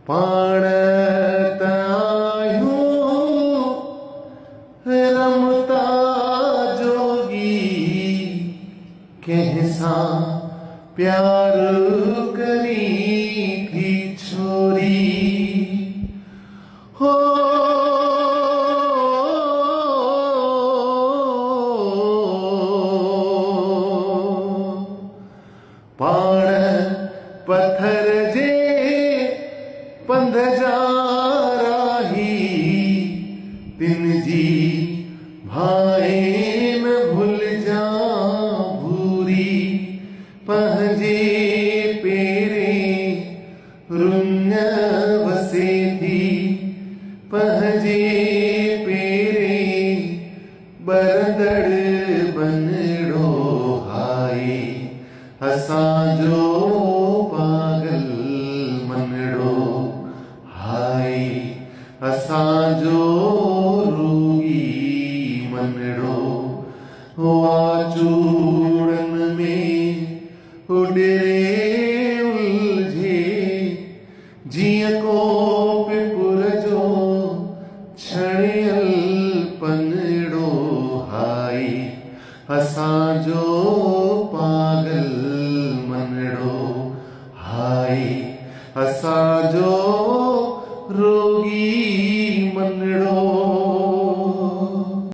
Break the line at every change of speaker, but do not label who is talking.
पाण त आहियूं रमता जोगी, कंहिं सां प्यार करी थी छोरी हो। पाण पत्थर जे पंध जा राही, तिन जी भाए न भुलिजा भूरी, पंहिंजे पेरें रुञ वसे थी, पंहिंजे पेरें बरदड़ बनड़ो हाय, असांजो पागल मनड़ो हाय, असांजो रोगी मनड़ो। हुआ चूड़न में उॾरे उलझे, जीअं कोपिपुर जो छड़ियल पनड़ो हाय, असांजो पागल मनड़ो हाय, असांजो